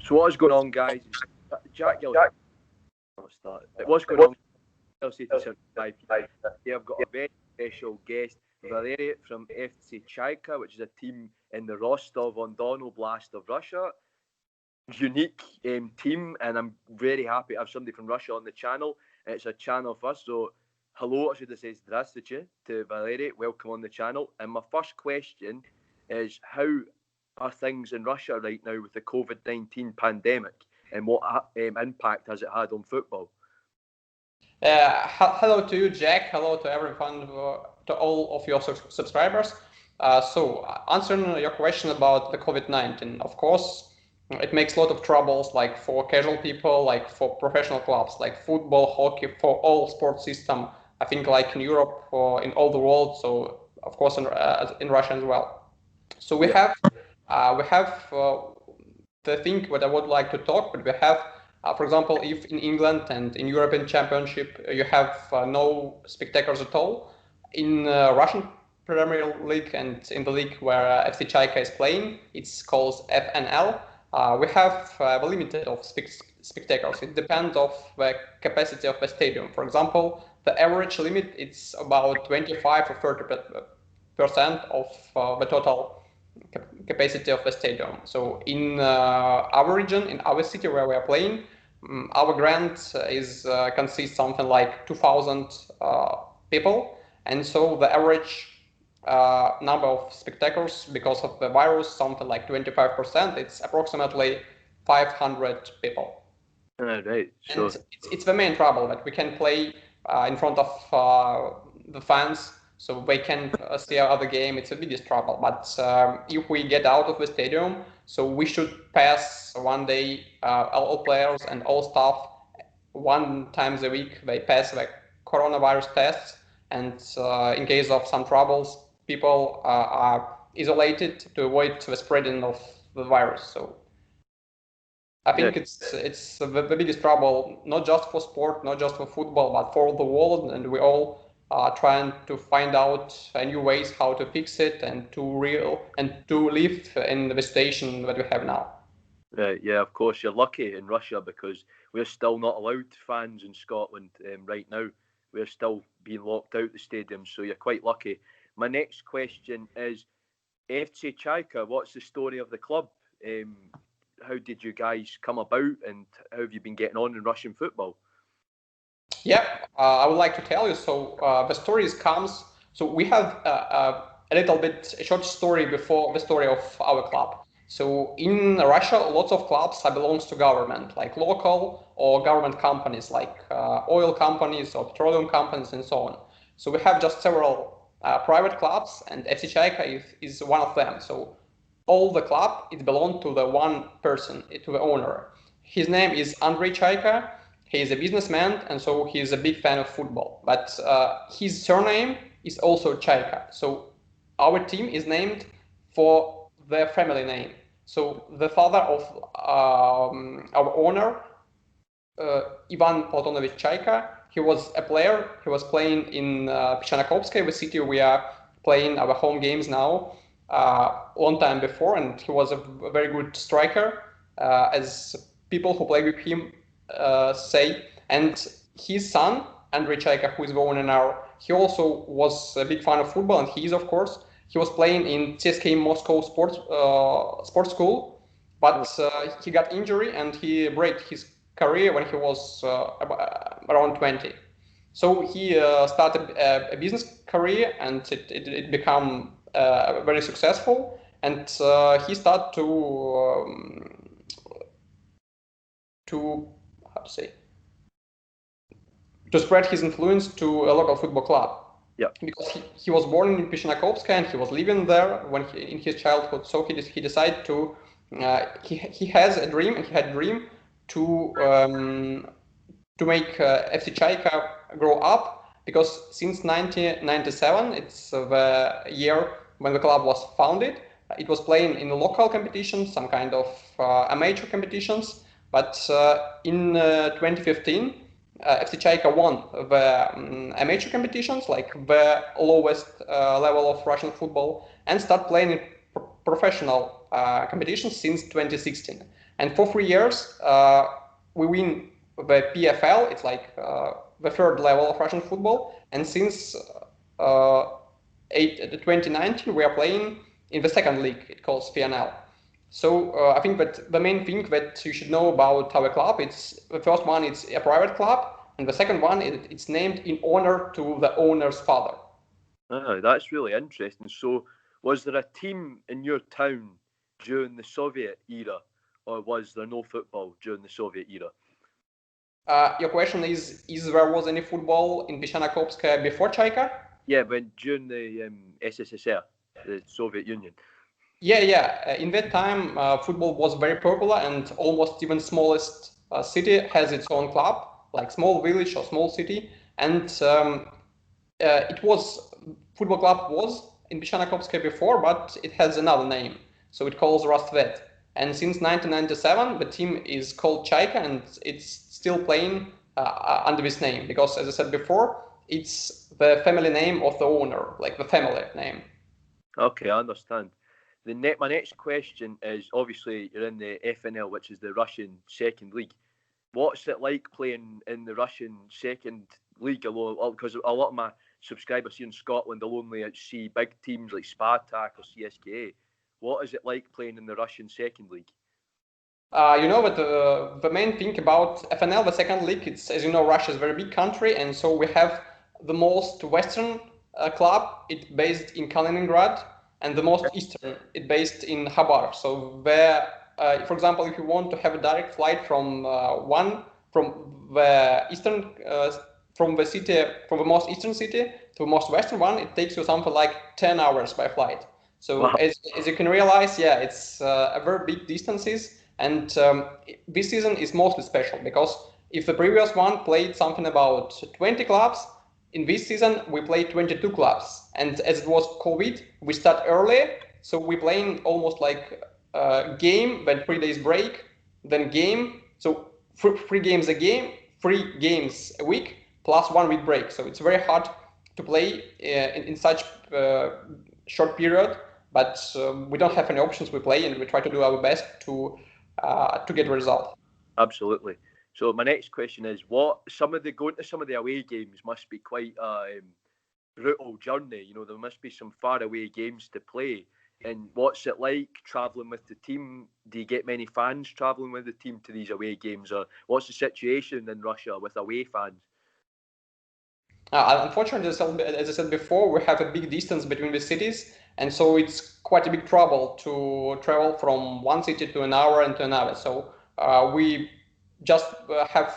So what is going on, guys? Jack Gill. What's going on? Yeah, I've got a very special guest, Valery from FC Chayka, which is a team in the Rostov-on-Don Oblast of Russia. Unique team, and I'm very happy to have somebody from Russia on the channel. It's a channel for us, so hello, I should have said здравствуйте to Valery. Welcome on the channel. And my first question is, how are things in Russia right now with the COVID-19 pandemic, and what impact has it had on football? Hello to you, Jack. Hello to everyone, to all of your subscribers. So answering your question about the COVID-19, of course, it makes a lot of troubles, like for casual people, like for professional clubs, like football, hockey, for all sports system. I think like in Europe or in all the world. So of course in Russia as well. So we have the thing what I would like to talk, but we have. For example, if in England and in European Championship you have no spectators at all, in Russian Premier League and in the league where FC Chayka is playing, it's called FNL. We have a limit of spectators. It depends of the capacity of the stadium. For example, the average limit it's about 25 or 30% of the total capacity of the stadium. So in our region, in our city where we are playing, our grant is consists something like 2,000 people, and so the average number of spectators because of the virus, something like 25%. It's approximately 500 people. Right. So it's the main trouble that we can play in front of the fans, so they can see our game. It's the biggest trouble. But if we get out of the stadium, so we should pass one day, all players and all staff, one times a week, they pass the coronavirus tests. And in case of some troubles, people are isolated to avoid the spreading of the virus. So I think it's the biggest trouble, not just for sport, not just for football, but for the world. And we all trying to find out new ways how to fix it and to live in the situation that we have now. Right, yeah, of course. You're lucky in Russia because we're still not allowed fans in Scotland right now. We're still being locked out the stadium, so you're quite lucky. My next question is, FC Chayka, what's the story of the club? How did you guys come about, and how have you been getting on in Russian football? Yeah, I would like to tell you. So the story comes. So we have a little bit a short story before the story of our club. So in Russia, lots of clubs belongs to government, like local or government companies, like oil companies or petroleum companies, and so on. So we have just several private clubs, and FC Chayka is one of them. So all the club it belongs to the one person, to the owner. His name is Andrei Chayka. He is a businessman, and so he is a big fan of football. But his surname is also Chayka. So our team is named for their family name. So the father of our owner, Ivan Platonovich Chayka, he was a player. He was playing in Peshchanakopskoye, the city we are playing our home games now, long time before, and he was a very good striker, as people who play with him say. And his son, Andrei Chayka, who is the owner now, he also was a big fan of football, and he is, of course. He was playing in CSKA Moscow sports school, but he got injury and he broke his career when he was around 20. So he started a business career, and it became very successful. And he started to spread his influence to a local football club. Yeah. Because he was born in Peshchanakopskoye and he was living there when in his childhood. So he decided to he has a dream, and he had a dream to make FC Chayka grow up, because since 1997, it's the year when the club was founded. It was playing in local competitions, some kind of amateur competitions, but in 2015. FC Chayka won the amateur competitions, like the lowest level of Russian football, and start playing in professional competition since 2016. And for 3 years, we win the PFL. It's like the third level of Russian football. And since 2019, we are playing in the second league. It calls FNL. So I think that the main thing that you should know about our club, it's the first one, it's a private club, and the second one, it's named in honor to the owner's father. Oh, that's really interesting. So, was there a team in your town during the Soviet era, or was there no football during the Soviet era? Your question is there was any football in Peshchanakopsk before Chayka? Yeah, when during the SSSR, the Soviet Union. Yeah. In that time, football was very popular, and almost even smallest city has its own club, like small village or small city. And it was football club was in Peshchanakopsk before, but it has another name, so it calls Rostvet. And since 1997, the team is called Chayka, and it's still playing under this name because, as I said before, it's the family name of the owner, like the family name. Okay, I understand. My next question is, obviously you're in the FNL, which is the Russian second league. What's it like playing in the Russian second league? Because a lot of my subscribers here in Scotland will only see big teams like Spartak or CSKA. What is it like playing in the Russian second league? You know, but the main thing about FNL, the second league, it's, as you know, Russia is a very big country, and so we have the most western club. It's based in Kaliningrad, and the most eastern, it's based in Khabar. So there, for example, if you want to have a direct flight from the eastern, from the city, from the most eastern city to the most western one, it takes you something like 10 hours by flight. So Wow. as you can realize, yeah, it's a very big distances. And this season is mostly special because if the previous one played something about 20 clubs, in this season we played 22 clubs. And as it was COVID, we start early, so we playing almost like a game, then 3 days break, then game. So 3 games a game, 3 games a week, plus 1 week break. So it's very hard to play in such short period. But we don't have any options. We play and we try to do our best to get a result. Absolutely. So my next question is, going to some of the away games must be quite a brutal journey. You know, there must be some far away games to play. And what's it like travelling with the team? Do you get many fans travelling with the team to these away games, or what's the situation in Russia with away fans? Unfortunately, as I said before, we have a big distance between the cities, and so it's quite a big trouble to travel from one city to another and to another. So we just have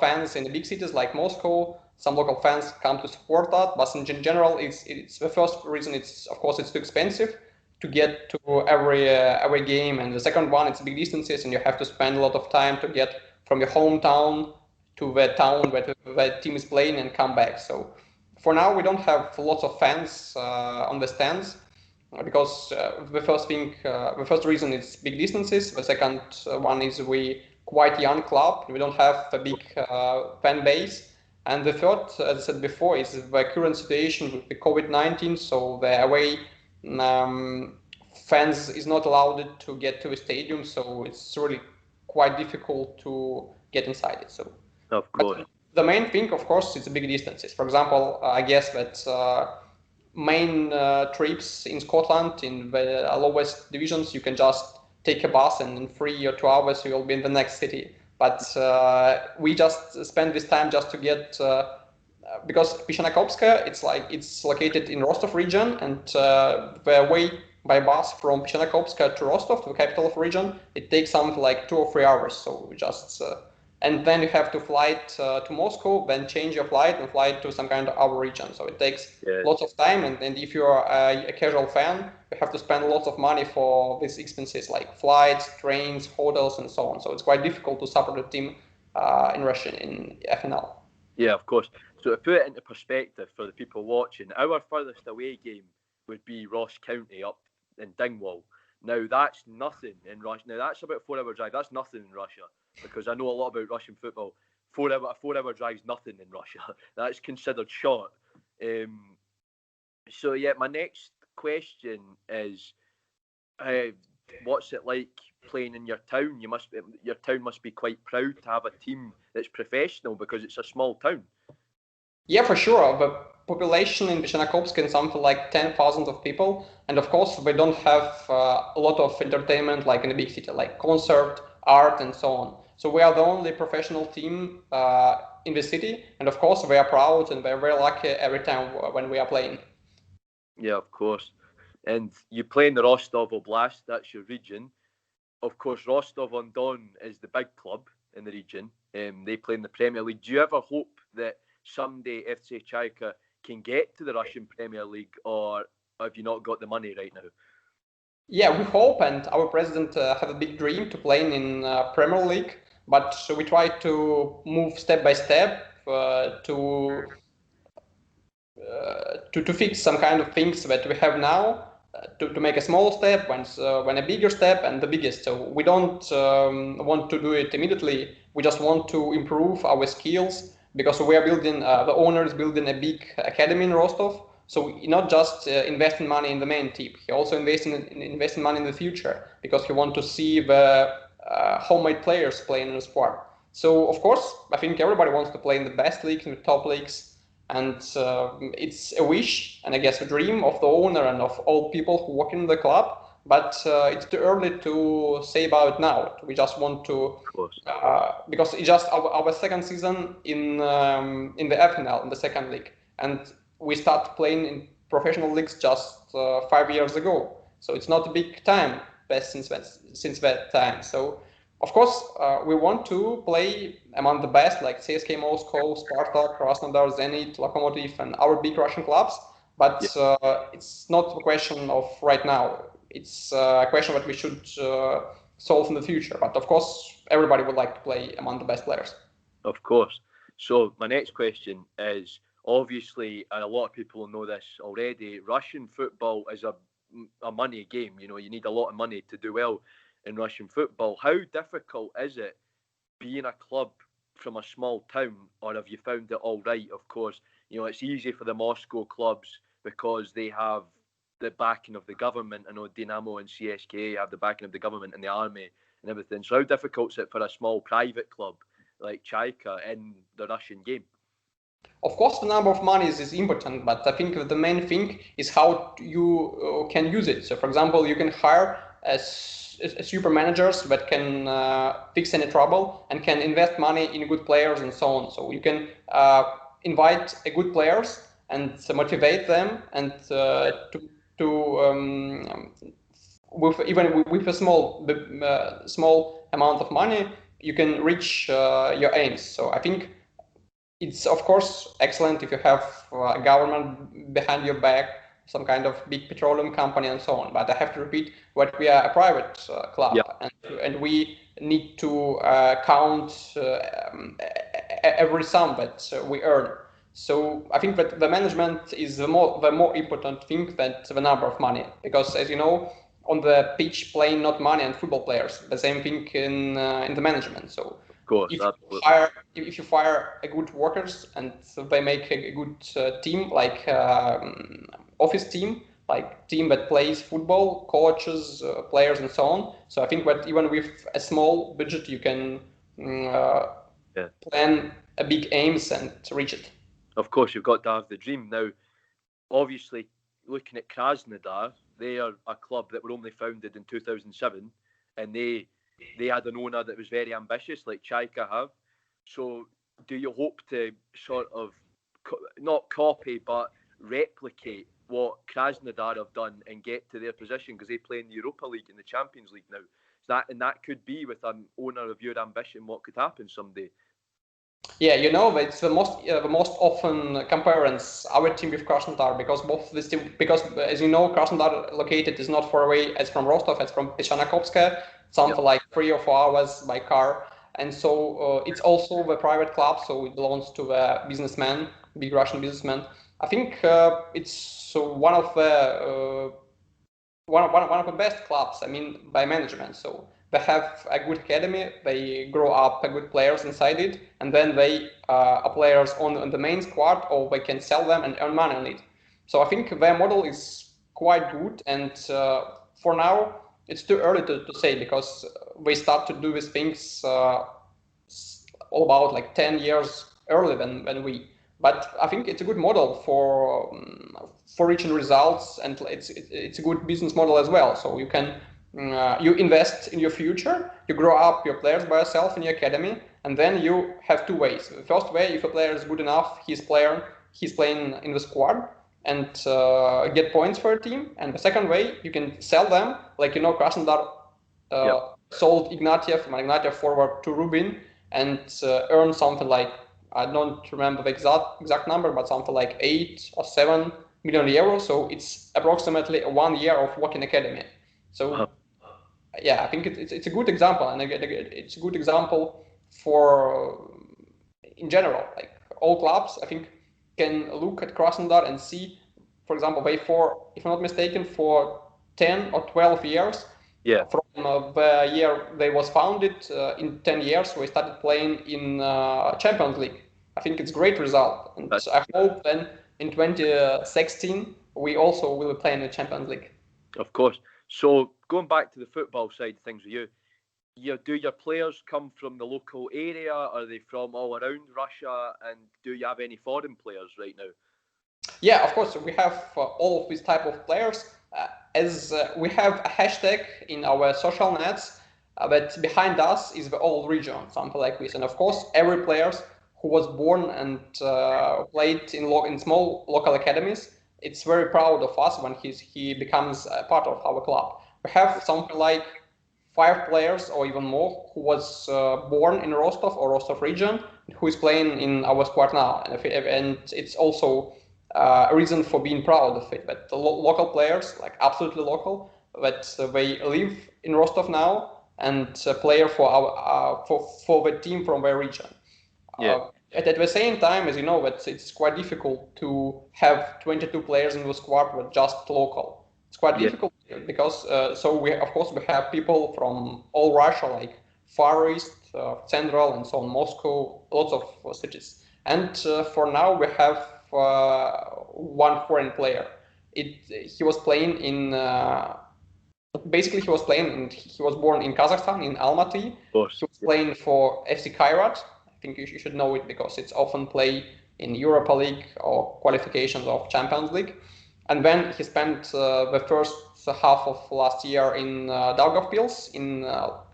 fans in the big cities like Moscow. Some local fans come to support that, but in general, it's the first reason. It's of course it's too expensive to get to every game, and the second one, it's big distances, and you have to spend a lot of time to get from your hometown to the town where the team is playing and come back. So for now, we don't have lots of fans on the stands because the first reason is big distances. The second one is we quite young club. We don't have a big fan base. And the third, as I said before, is the current situation with the COVID-19. So the away fans is not allowed to get to the stadium. So it's really quite difficult to get inside it. So. Of course. But the main thing, of course, is the big distances. For example, I guess that main trips in Scotland, in the lowest divisions, you can just take a bus and in 3 or 2 hours you'll be in the next city. But we just spend this time just to get, because Peshchanakopsk, it's located in Rostov region, and the way by bus from Peshchanakopsk to Rostov, to the capital of the region, it takes something like 2 or 3 hours. So we just and then you have to fly to Moscow, then change your flight and fly to some kind of other region. So it takes lots of time, and if you're a casual fan, you have to spend lots of money for these expenses like flights, trains, hotels, and so on. So it's quite difficult to support a team in Russia in FNL. Yeah, of course. So to put it into perspective for the people watching, our furthest away game would be Ross County up in Dingwall. Now that's nothing in Russia. Now that's about 4 hour drive. That's nothing in Russia, because I know a lot about Russian football. A 4 hour drive is nothing in Russia. That's considered short. So yeah, my next question is, What's it like playing in your town? Your town must be quite proud to have a team that's professional because it's a small town. Yeah, for sure. The population in Vishanakovsk is something like 10,000 of people, and of course we don't have a lot of entertainment like in a big city, like concert, art, and so on. So we are the only professional team in the city, and of course we are proud and we're very lucky every time when we are playing. Yeah, of course. And you play in the Rostov Oblast, that's your region. Of course, Rostov-on-Don is the big club in the region. They play in the Premier League. Do you ever hope that someday FC Chayka can get to the Russian Premier League, or have you not got the money right now? Yeah, we hope, and our president have a big dream to play in Premier League, but we try to move step by step to fix some kind of things that we have now, to make a small step, when a bigger step, and the biggest. So we don't want to do it immediately. We just want to improve our skills, because we are building, the owner is building a big academy in Rostov. So he not just investing money in the main team, he also investing money in the future, because he want to see the homemade players playing in the squad. So of course, I think everybody wants to play in the best leagues, in the top leagues. And it's a wish, and I guess a dream of the owner and of all people who work in the club. But it's too early to say about it now. We just want to, because it's just our second season in the FNL, in the second league, and we start playing in professional leagues just 5 years ago. So it's not a big time passed since that time. So of course, we want to play among the best, like CSK Moscow, Spartak, Krasnodar, Zenit, Lokomotiv, and our big Russian clubs. But it's not a question of right now. It's a question that we should solve in the future. But of course, everybody would like to play among the best players. Of course. So my next question is, obviously, and a lot of people know this already, Russian football is a money game. You know, you need a lot of money to do well in Russian football. How difficult is it being a club from a small town, or have you found it all right? Of course, you know, it's easy for the Moscow clubs because they have the backing of the government. I know Dynamo and CSKA have the backing of the government and the army and everything. So how difficult is it for a small private club like Chayka in the Russian game? Of course, the number of monies is important, but I think the main thing is how you can use it. So, for example, you can hire super managers that can fix any trouble and can invest money in good players and so on. So you can invite good players and motivate them, and with a small amount of money, you can reach your aims. So I think it's of course excellent if you have a government behind your back, some kind of big petroleum company and so on. But I have to repeat, what we are a private club, and we need to count every sum that we earn. So I think that the management is the more important thing than the number of money, because as you know, on the pitch playing not money and football players, the same thing in the management. So of course, if you fire a good workers and they make a good team, like office team, like team that plays football, coaches, players, and so on. So I think that even with a small budget, you can plan a big aims and reach it. Of course, you've got to have the dream. Now, obviously, looking at Krasnodar, they are a club that were only founded in 2007, and they had an owner that was very ambitious, like Chayka have. So do you hope to sort of not copy but replicate what Krasnodar have done and get to their position, because they play in the Europa League and the Champions League now? That could be, with an owner of your ambition, what could happen someday. Yeah, you know, it's the most often comparisons our team with Krasnodar, because both this team, because as you know, Krasnodar located is not far away as from Rostov, as from Vishanakovsk, something like 3 or 4 hours by car. And so it's also the private club, so it belongs to a businessman, big Russian businessman. I think it's one of the best clubs, I mean, by management. So they have a good academy, they grow up good players inside it, and then they are players on the main squad, or they can sell them and earn money on it. So I think their model is quite good, and for now, it's too early to say, because we start to do these things all about like 10 years earlier than we. But I think it's a good model for reaching results, and it's a good business model as well. So you can you invest in your future, you grow up your players by yourself in your academy, and then you have two ways. The first way, if a player is good enough, he's playing in the squad and get points for a team. And the second way, you can sell them, like Krasnodar sold Ignatiev, Ignatiev forward to Rubin, and earn something like, I don't remember the exact number, but something like 8 or 7 million euros. So it's approximately 1 year of working academy. So yeah, I think it's a good example, and it's a good example for in general. Like all clubs, I think, can look at Krasnodar and see, for example, if I'm not mistaken, for 10 or 12 years. Yeah. From the year they was founded, in 10 years we started playing in Champions League. I think it's a great result, and I hope then in 2016 we also will play in the Champions League. Of course. So going back to the football side of things with you, do your players come from the local area? Are they from all around Russia? And do you have any foreign players right now? Yeah, of course. We have all of these type of players. We have a hashtag in our social nets, but behind us is the whole region, something like this. And of course, every player who was born and played in small local academies, it's very proud of us when he becomes a part of our club. We have something like 5 players or even more who was born in Rostov or Rostov region, who is playing in our squad now, and it's also a reason for being proud of it. But the local players, like absolutely local, that they live in Rostov now and play for our for the team from their region. Yeah. At the same time, as you know, that it's quite difficult to have 22 players in the squad with just local. It's quite difficult because so we have people from all Russia, like Far East, Central, and so on, Moscow, lots of cities. And for now, we have one foreign player. He was playing in. He was born in Kazakhstan, in Almaty. He was playing for FC Chayka. I think you should know it because it's often played in Europa League or qualifications of Champions League. And then he spent the first half of last year in Daugavpils in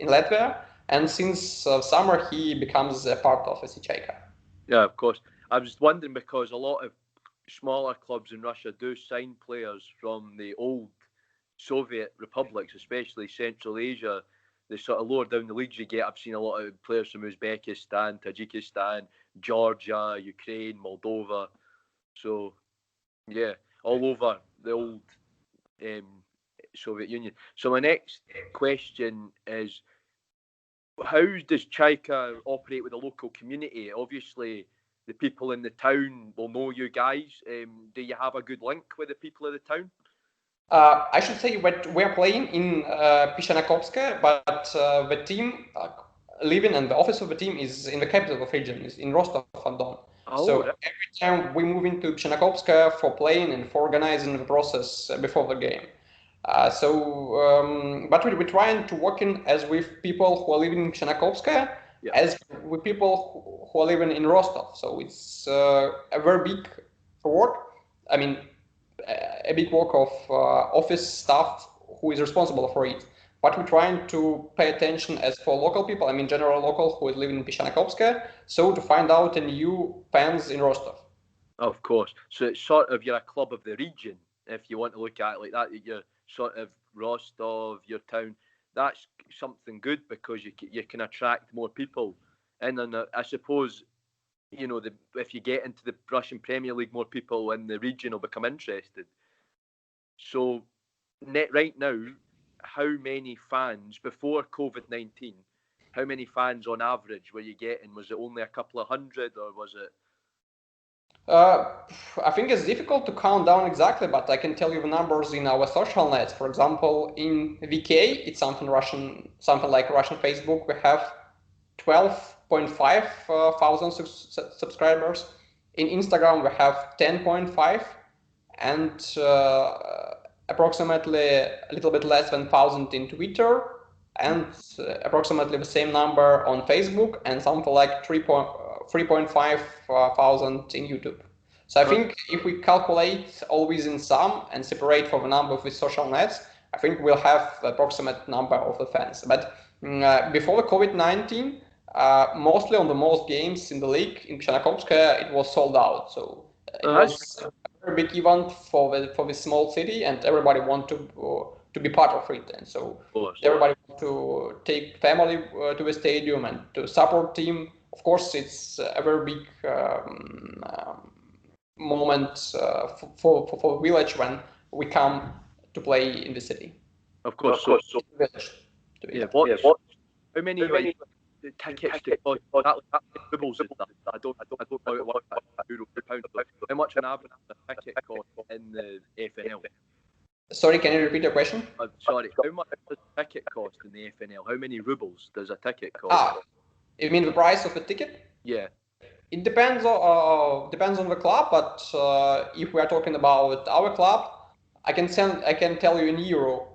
Latvia. And since summer, he becomes a part of FC Chayka. Yeah, of course. I was just wondering because a lot of smaller clubs in Russia do sign players from the old Soviet republics, especially Central Asia. The sort of lower down the leagues you get, I've seen a lot of players from Uzbekistan, Tajikistan, Georgia, Ukraine, Moldova. So, yeah, all over the old Soviet Union. So my next question is, how does Chayka operate with the local community? Obviously, the people in the town will know you guys. Do you have a good link with the people of the town? I should say that we're playing in Pishanakovska, but the team living and the office of the team is in the capital of region, is in Rostov-on-Don. So every time we move into Pishanakovska for playing and for organizing the process before the game. But we're trying to work in as with people who are living in Pishanakovska, as with people who are living in Rostov. So it's a very big work. I mean, a big work of office staff who is responsible for it. But we're trying to pay attention as for local people, I mean general local who is living in Pishanakovska, so to find out a new fans in Rostov. Of course. So it's sort of, you're a club of the region, if you want to look at it like that. You're sort of Rostov, your town. That's something good because you can attract more people. And then I suppose, you know, if you get into the Russian Premier League, more people in the region will become interested. So right now, how many fans, before COVID-19, how many fans on average were you getting? Was it only a couple of hundred, or was it? I think it's difficult to count down exactly, but I can tell you the numbers in our social nets. For example, in VK, it's something like Russian Facebook, we have 12.5 thousand subscribers. In Instagram, we have 10.5, and approximately a little bit less than 1,000 in Twitter, and approximately the same number on Facebook, and something like 3.5 thousand in YouTube. So I think if we calculate all these in sum and separate from the number of the social nets, I think we'll have the approximate number of the fans. But before the COVID-19, mostly on the most games in the league in Chernakhovskaya, it was sold out. So it was a very big event for the small city, and everybody wanted to be part of it. And so everybody wanted to take family to the stadium and to support team. Of course, it's a very big moment for the village when we come to play in the city. Of course. So how many like tickets to that rubles is that? I don't know what euro per pound. How much an average ticket cost in the FNL? Sorry, can you repeat your question? Sorry, how much does a ticket cost in the FNL? How many rubles does a ticket cost? You mean the price of the ticket? Yeah. It depends on the club, but if we are talking about our club, I can tell you in euro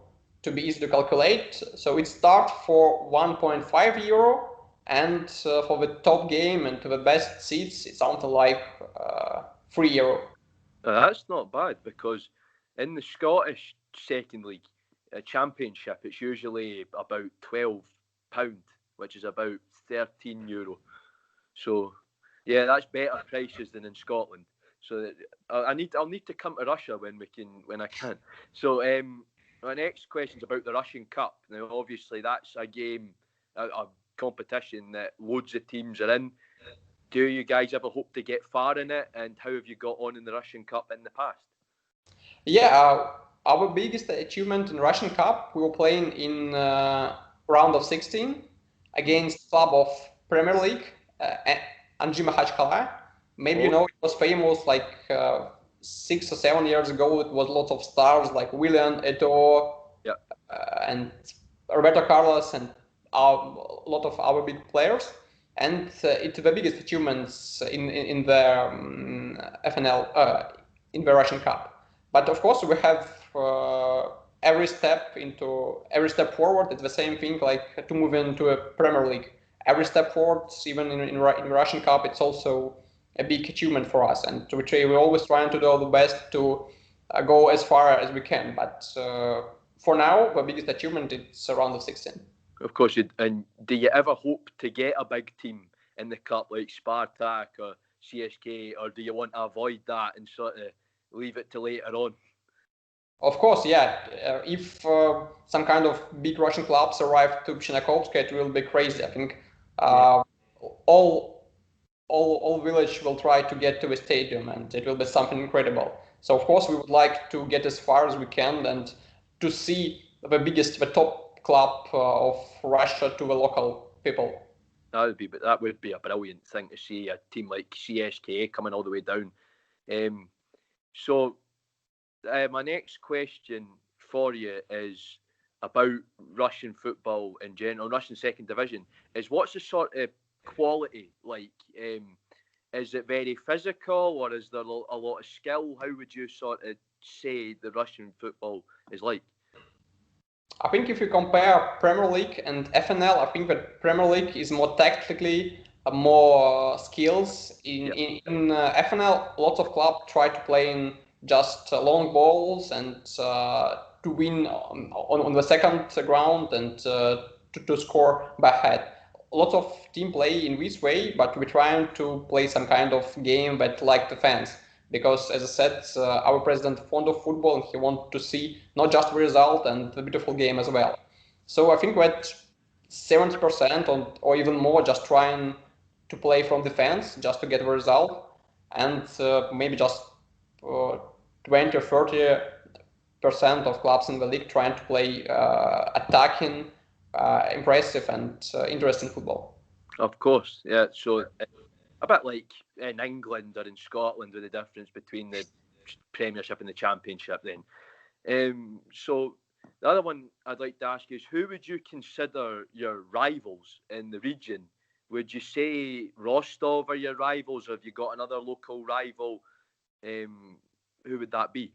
to be easy to calculate. So it starts for 1.5 euro, and for the top game and to the best seats, it's something like 3 euro. That's not bad, because in the Scottish Second League Championship, it's usually about £12, which is about €13. So yeah, that's better prices than in Scotland. So I'll need to come to Russia when I can. So my next question is about the Russian Cup. Now, obviously, that's a game, a competition that loads of teams are in. Do you guys ever hope to get far in it? And how have you got on in the Russian Cup in the past? Yeah, our biggest achievement in Russian Cup, we were playing in round of 16 against club of Premier League, Anji Makhachkala. Maybe you know, it was famous like 6 or 7 years ago. It was lots of stars like Willian, Eto'o, and Roberto Carlos, and a lot of our big players. And it's the biggest achievements in the FNL, in the Russian Cup. But of course, we have every step forward. It's the same thing like to move into a Premier League. Every step forward, even in Russian Cup, it's also a big achievement for us. And we're always trying to do the best to go as far as we can. But for now, the biggest achievement is around the 16. Of course, and do you ever hope to get a big team in the cup like Spartak or CSK, or do you want to avoid that and sort of leave it to later on? Of course, yeah. If some kind of big Russian clubs arrive to Chernakhovsk, it will be crazy. I think all village will try to get to the stadium, and it will be something incredible. So of course we would like to get as far as we can and to see the top club of Russia to the local people. That would be a brilliant thing to see, a team like CSK coming all the way down. So my next question for you is about Russian football in general, Russian second division. What's the sort of quality like? Is it very physical, or is there a lot of skill? How would you sort of say the Russian football is like? I think if you compare Premier League and FNL, I think that Premier League is more tactically, more skills. In FNL, lots of clubs try to play in just long balls and to win on the second ground and to score by head. Lots of team play in this way, but we're trying to play some kind of game that like the fans. Because, as I said, our president is fond of football and he wants to see not just the result and the beautiful game as well. So I think that 70% or even more just trying to play from defense just to get the result, and maybe just 20 or 30% of clubs in the league trying to play attacking, impressive and interesting football. Of course, yeah. So a bit like in England or in Scotland, with the difference between the Premiership and the Championship. Then, so the other one I'd like to ask is, who would you consider your rivals in the region? Would you say Rostov are your rivals, or have you got another local rival? Who would that be?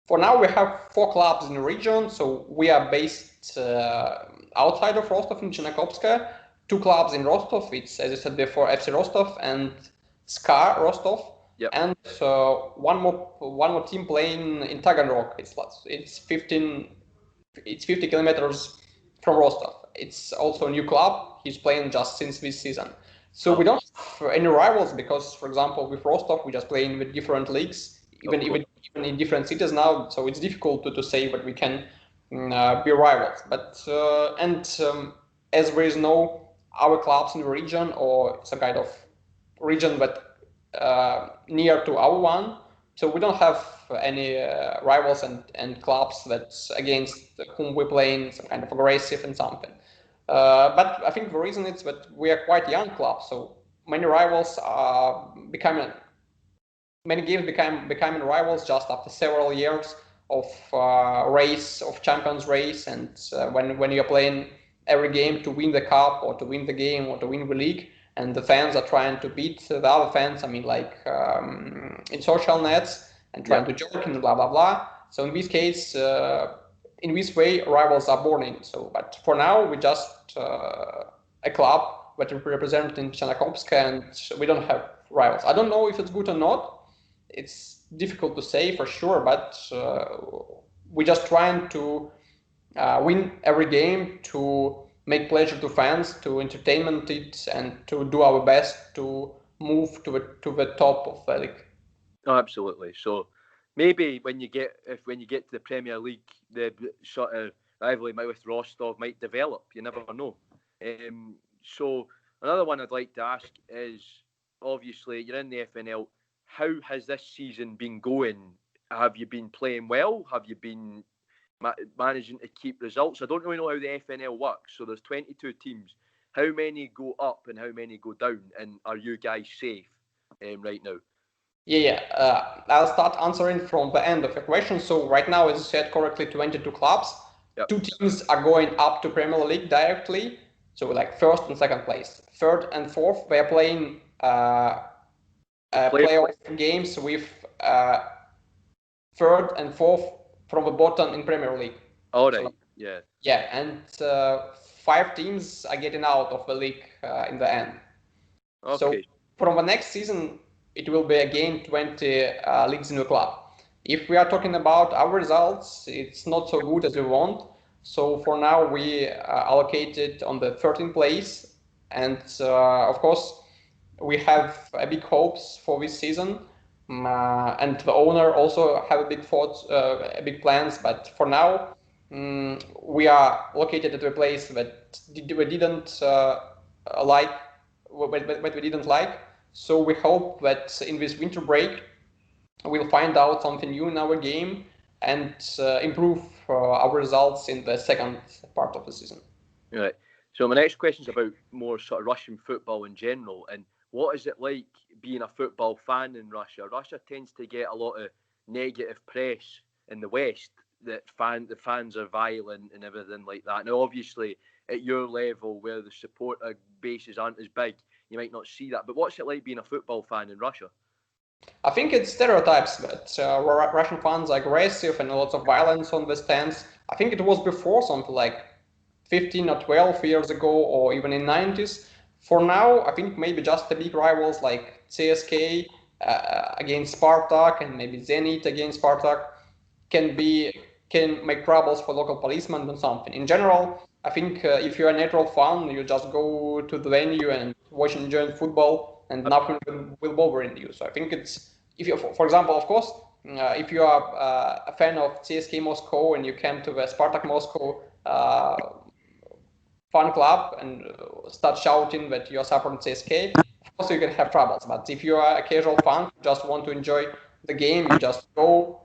For now, we have 4 clubs in the region, so we are based outside of Rostov in Chernyakovska. 2 clubs in Rostov, it's, as I said before, FC Rostov and SKA Rostov. Yep. And one more team playing in Taganrog. It's 50 kilometers from Rostov. It's also a new club. He's playing just since this season. So we don't have any rivals because, for example, with Rostov, we just playing with different leagues, even in different cities now. So it's difficult to say that we can be rivals. But as there is no our clubs in the region or some kind of region that near to our one, so we don't have any rivals and clubs that's against whom we playing some kind of aggressive and something. But I think the reason is that we are quite young club, so many rivals are many games becoming rivals just after several years of champions race, and when you're playing every game to win the cup or to win the game or to win the league, and the fans are trying to beat the other fans. I mean, like in social nets and trying to joke and blah blah blah. So in this case, in this way, rivals are born. So, but for now, we just a club that represent in Chernyakovska, and we don't have rivals. I don't know if it's good or not. It's difficult to say for sure, but we're just trying to win every game to make pleasure to fans, to entertainment it, and to do our best to move to the top of the league. Oh, absolutely. So maybe when you get to the Premier League, the sort of rivalry with Rostov might develop. You never know. So another one I'd like to ask is, obviously you're in the FNL. How has this season been going? Have you been playing well? Have you been managing to keep results? I don't really know how the FNL works. So there's 22 teams. How many go up and how many go down? And are you guys safe right now? I'll start answering from the end of the question. So right now, as you said correctly, 22 clubs. Yep. 2 teams are going up to Premier League directly. So like first and second place. Third and fourth, they are playing playoff games with third and fourth from the bottom in Premier League. All right. So, yeah, and 5 teams are getting out of the league in the end. Okay. So from the next season, it will be again 20 leagues in the club. If we are talking about our results, it's not so good as we want. So for now, we allocated on the 13th place, and of course, we have big hopes for this season, and the owner also have big plans. But for now, we are located at a place that we didn't like, what we didn't like. So we hope that in this winter break, we'll find out something new in our game and improve our results in the second part of the season. Right. So my next question is about more sort of Russian football in general, and what is it like being a football fan in Russia? Russia tends to get a lot of negative press in the West, that the fans are violent and everything like that. Now, obviously, at your level, where the supporter bases aren't as big, you might not see that. But what's it like being a football fan in Russia? I think it's stereotypes that Russian fans are aggressive and lots of violence on the stands. I think it was before, something like 15 or 12 years ago, or even in 90s. For now, I think maybe just the big rivals like CSK against Spartak and maybe Zenit against Spartak can make troubles for local policemen or something. In general, I think if you're a neutral fan, you just go to the venue and watch and enjoy football, and nothing will bother you. So I think it's, if you, for example, of course, if you are a fan of CSK Moscow and you came to the Spartak Moscow fan club and start shouting that you are supporting CSK, of course you can have troubles. But if you are a casual fan, just want to enjoy the game, you just go,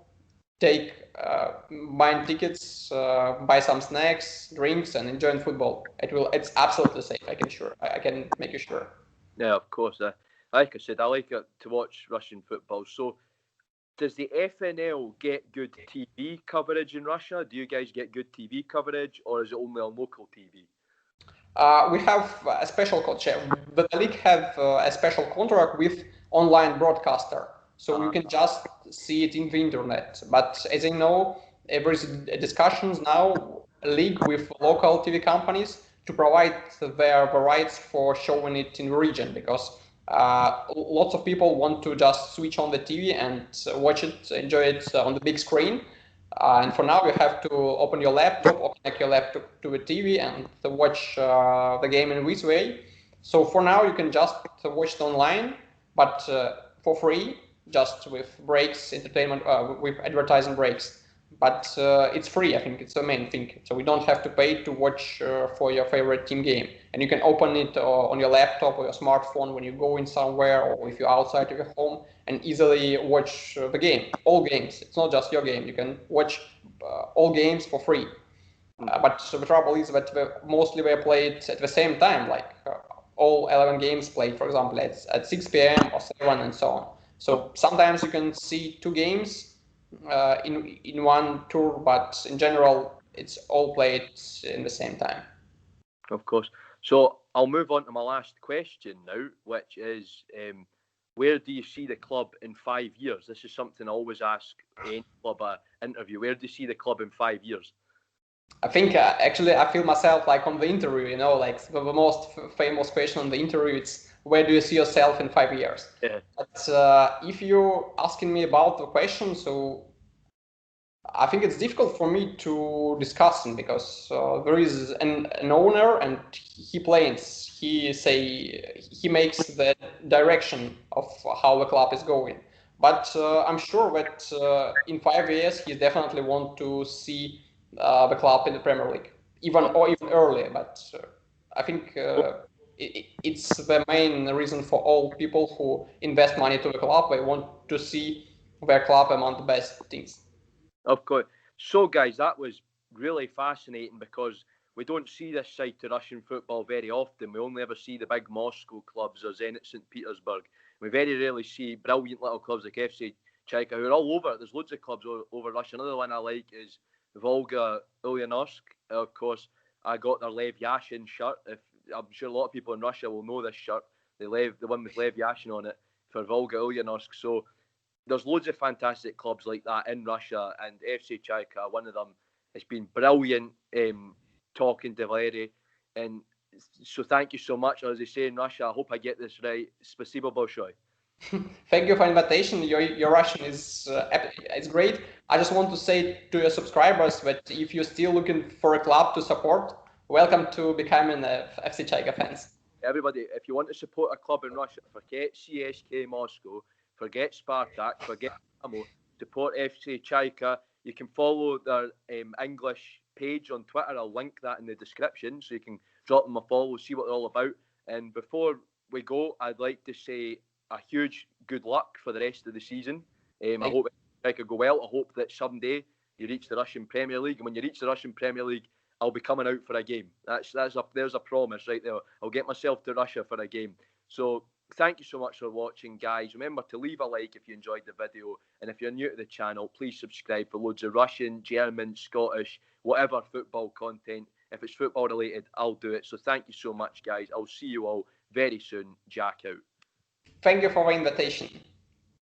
buy tickets, buy some snacks, drinks, and enjoy football. It's absolutely safe. I can make you sure. Yeah, of course. Like I said, I like to watch Russian football. So, does the FNL get good TV coverage in Russia? Do you guys get good TV coverage, or is it only on local TV? We have a special contract. The league have a special contract with online broadcaster. so you can just see it in the internet. But as I know, there is discussions now, a league with local TV companies to provide their rights for showing it in the region, because lots of people want to just switch on the TV and watch it, enjoy it on the big screen. And for now, you have to open your laptop or connect your laptop to a TV and watch the game in this way. So for now, you can just watch it online, but for free, just with breaks, entertainment, with advertising breaks. But it's free. I think it's the main thing. So we don't have to pay to watch for your favorite team game, and you can open it on your laptop or your smartphone when you go in somewhere, or if you're outside of your home, and easily watch the game. All games. It's not just your game. You can watch all games for free. But the trouble is that mostly they're played at the same time, like all 11 games played, for example, at 6 p.m. or 7 and so on. So sometimes you can see 2 games in one tour, but in general, it's all played in the same time. Of course. So I'll move on to my last question now, which is, where do you see the club in 5 years? This is something I always ask any club interview. Where do you see the club in 5 years? I think actually I feel myself like on the interview, you know, like the most famous question on the interview, it's where do you see yourself in 5 years? Yeah. But if you're asking me about the question, so I think it's difficult for me to discuss it, because there is an owner and he plans, he makes the direction of how the club is going. But I'm sure that in 5 years he definitely want to see the club in the Premier League, even earlier. But I think it's the main reason for all people who invest money to the club. They want to see their club among the best teams. Of course. So, guys, that was really fascinating, because we don't see this side to Russian football very often. We only ever see the big Moscow clubs or Zenit St. Petersburg. We very rarely see brilliant little clubs like FC Chayka, who are all over. There's loads of clubs over Russia. Another one I like is Volga Ulyanovsk. Of course, I got their Lev Yashin shirt. I'm sure a lot of people in Russia will know this shirt. The one with Lev Yashin on it for Volga Ulyanovsk. So there's loads of fantastic clubs like that in Russia, and FC Chayka, one of them. It's been brilliant talking to Valery, and so thank you so much. As they say in Russia, I hope I get this right. Spasibo большое. Thank you for invitation. Your Russian is great. I just want to say to your subscribers that if you're still looking for a club to support, welcome to becoming a FC Chayka fans. Everybody, if you want to support a club in Russia, forget CSK Moscow, forget Spartak, forget Dynamo, support FC Chayka. You can follow their English page on Twitter. I'll link that in the description, so you can drop them a follow, see what they're all about. And before we go, I'd like to say a huge good luck for the rest of the season. I hope Chayka go well. I hope that someday you reach the Russian Premier League, and when you reach the Russian Premier League, I'll be coming out for a game. There's a promise right there. I'll get myself to Russia for a game. So thank you so much for watching, guys. Remember to leave a like if you enjoyed the video, and if you're new to the channel, please subscribe for loads of Russian, German, Scottish, whatever football content. If it's football related, I'll do it. So thank you so much, guys. I'll see you all very soon. Jack out. Thank you for the invitation.